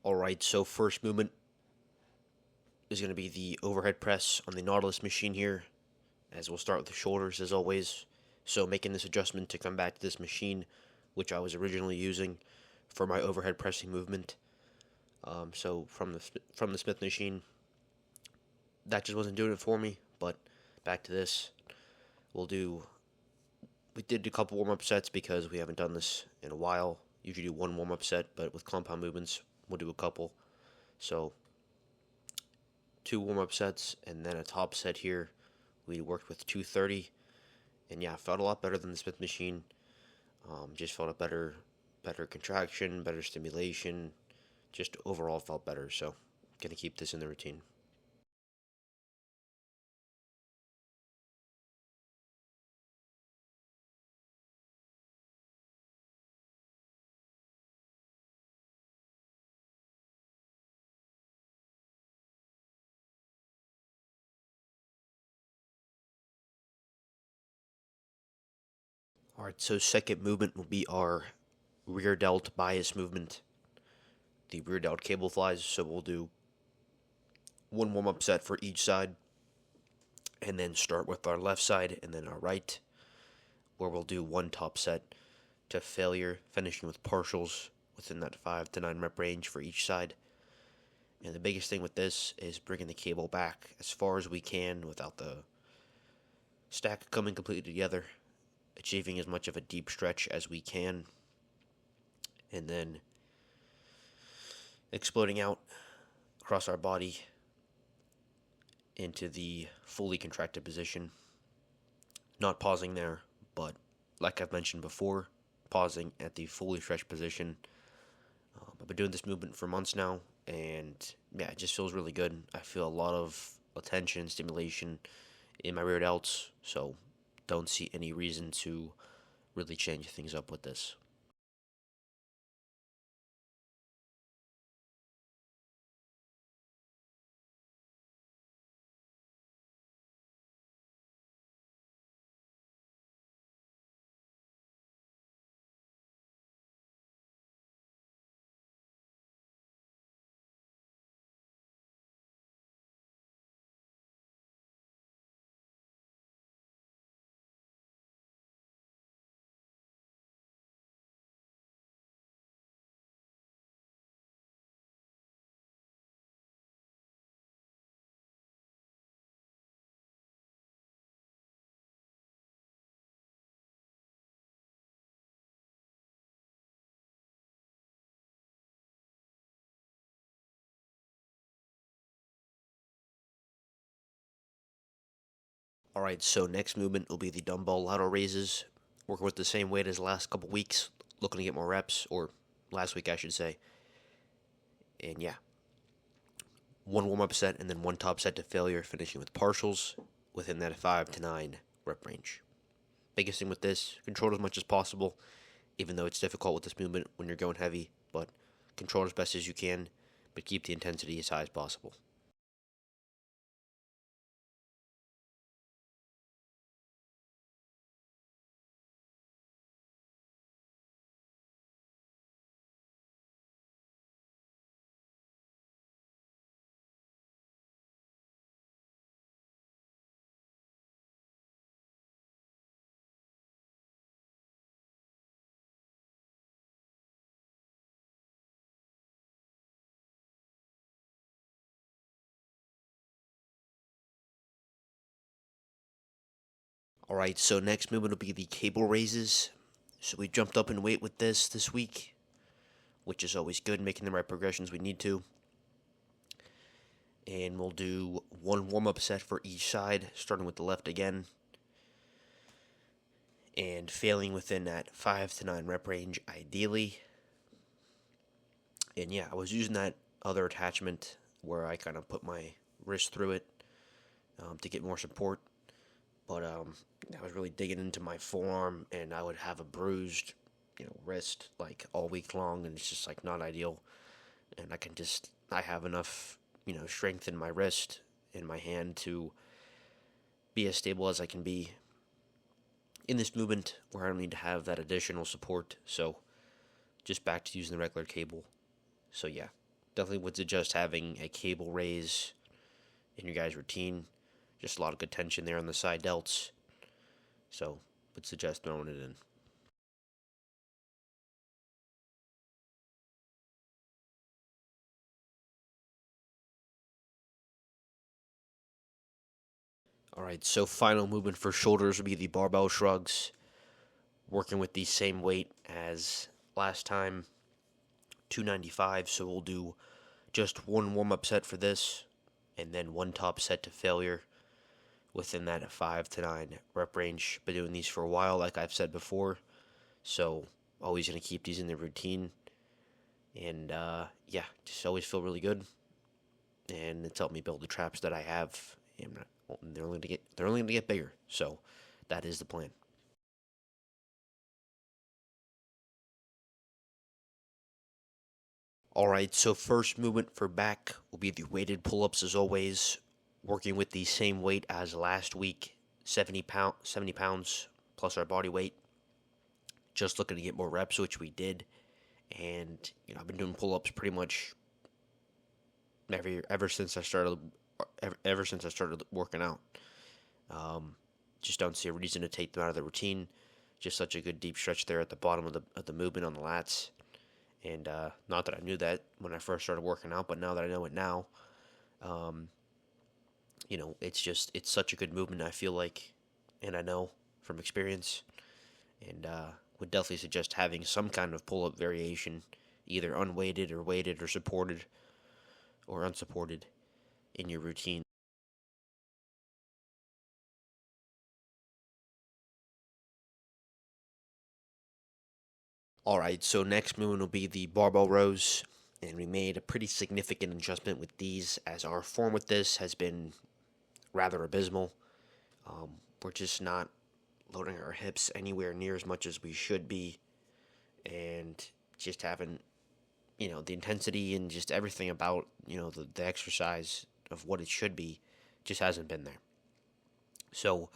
Alright, so first movement is going to be the overhead press on the Nautilus machine here, as we'll start with the shoulders as always. So making this adjustment to come back to this machine, which I was originally using for my overhead pressing movement. So from the Smith machine, that just wasn't doing it for me. But back to this, we did a couple warm-up sets because we haven't done this in a while. Usually do one warm-up set, but with compound movements, we'll do a couple. So 2 warm-up sets and then a top set here. We worked with 230, and yeah, felt a lot better than the Smith machine. Just felt a better contraction, better stimulation. Just overall felt better. So gonna keep this in the routine. Alright, so second movement will be our rear delt bias movement. The rear delt cable flies. So we'll do one warm-up set for each side, and then start with our left side and then our right, where we'll do one top set to failure, finishing with partials within that 5 to 9 rep range for each side. And the biggest thing with this is bringing the cable back as far as we can without the stack coming completely together, achieving as much of a deep stretch as we can, and then exploding out across our body into the fully contracted position. Not pausing there, but like I've mentioned before, pausing at the fully stretched position. I've been doing this movement for months now, and yeah, it just feels really good. I feel a lot of attention, stimulation in my rear delts, so don't see any reason to really change things up with this. Alright, so next movement will be the dumbbell lateral raises. Working with the same weight as the last couple weeks, looking to get more reps, or last week I should say. And yeah, one warm-up set and then one top set to failure, finishing with partials within that 5 to 9 rep range. Biggest thing with this, control as much as possible, even though it's difficult with this movement when you're going heavy, but control as best as you can, but keep the intensity as high as possible. Alright, so next movement will be the cable raises. So we jumped up in weight with this week, which is always good, making the right progressions we need to. And we'll do one warm-up set for each side, starting with the left again, and failing within that 5 to 9 rep range ideally. And yeah, I was using that other attachment where I kind of put my wrist through it to get more support. But I was really digging into my forearm, and I would have a bruised, wrist like all week long, and it's just like not ideal. And I have enough, strength in my wrist, in my hand to be as stable as I can be in this movement where I don't need to have that additional support. So just back to using the regular cable. So yeah, definitely would suggest having a cable raise in your guys' routine. Just a lot of good tension there on the side delts. So, would suggest throwing it in. All right, so final movement for shoulders would be the barbell shrugs, working with the same weight as last time, 295. So we'll do just one warm up set for this, and then one top set to failure within that 5 to 9 rep range. Been doing these for a while, like I've said before, so always going to keep these in the routine. And yeah, just always feel really good, and it's helped me build the traps that I have. And they're only gonna get bigger. So that is the plan. All right, so first movement for back will be the weighted pull-ups as always, working with the same weight as last week, 70 pounds plus our body weight. Just looking to get more reps, which we did, and I've been doing pull-ups pretty much ever since I started working out. Um, just don't see a reason to take them out of the routine. Just such a good deep stretch there at the bottom of the movement on the lats. And not that I knew that when I first started working out, but now that I know it now, um, it's such a good movement. I feel like, and I know from experience, and would definitely suggest having some kind of pull-up variation, either unweighted or weighted or supported or unsupported in your routine. All right, so next movement will be the barbell rows, and we made a pretty significant adjustment with these as our form with this has been rather abysmal. We're just not loading our hips anywhere near as much as we should be, and just having, the intensity and just everything about, the exercise of what it should be just hasn't been there. So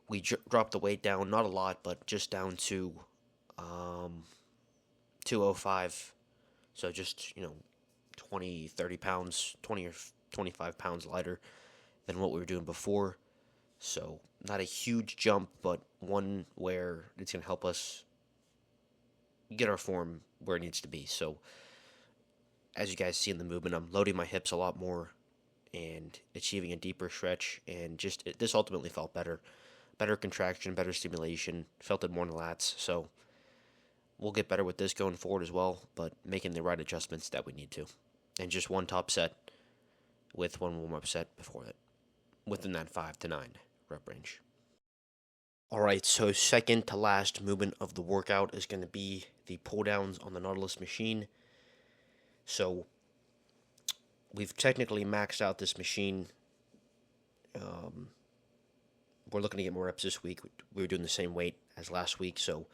we dropped the weight down, not a lot, but just down to um, 205. So just, 20, 30 pounds, 20 or 25 pounds lighter than what we were doing before. So not a huge jump, but one where it's going to help us get our form where it needs to be. So as you guys see in the movement, I'm loading my hips a lot more and achieving a deeper stretch. And this ultimately felt better. Better contraction, better stimulation. Felt it more in the lats. So we'll get better with this going forward as well, but making the right adjustments that we need to. And just one top set with one warm up set before it, within that 5 to 9 rep range. All right, so second to last movement of the workout is going to be the pull downs on the Nautilus machine. So we've technically maxed out this machine. We're looking to get more reps this week. We were doing the same weight as last week, so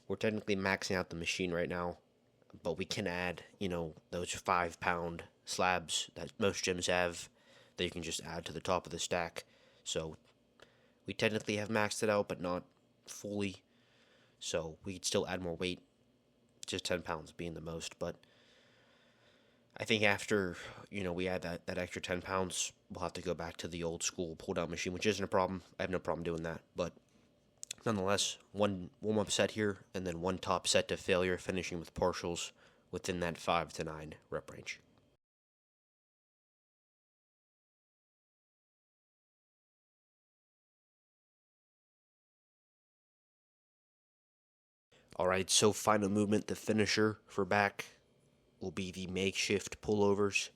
we're technically maxing out the machine right now. But we can add, those 5-pound slabs that most gyms have that you can just add to the top of the stack. So we technically have maxed it out, but not fully. So we could still add more weight, just 10 pounds being the most. But I think after, we add that extra 10 pounds, we'll have to go back to the old school pull down machine, which isn't a problem. I have no problem doing that. But nonetheless, one warm up set here, and then one top set to failure, finishing with partials within that 5 to 9 rep range. All right, so final movement, the finisher for back will be the makeshift pullovers.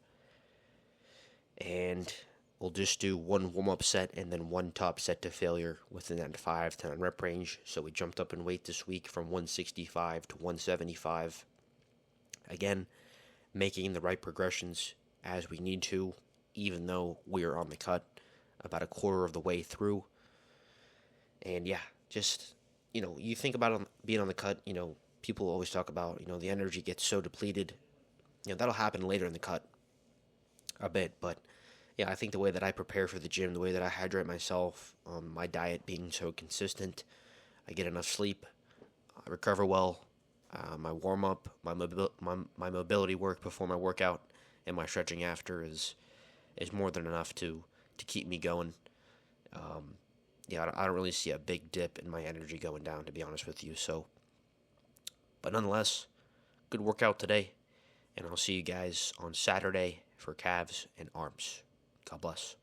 And we'll just do one warm up set and then one top set to failure within that 5 to 9 rep range. So we jumped up in weight this week from 165 to 175. Again, making the right progressions as we need to, even though we are on the cut about a quarter of the way through. And yeah, just, you think about being on the cut, people always talk about, the energy gets so depleted. That'll happen later in the cut a bit, but yeah, I think the way that I prepare for the gym, the way that I hydrate myself, my diet being so consistent, I get enough sleep, I recover well, my warm up, my mobility work before my workout and my stretching after is more than enough to keep me going. I don't really see a big dip in my energy going down, to be honest with you. So, but nonetheless, good workout today, and I'll see you guys on Saturday for calves and arms. God bless.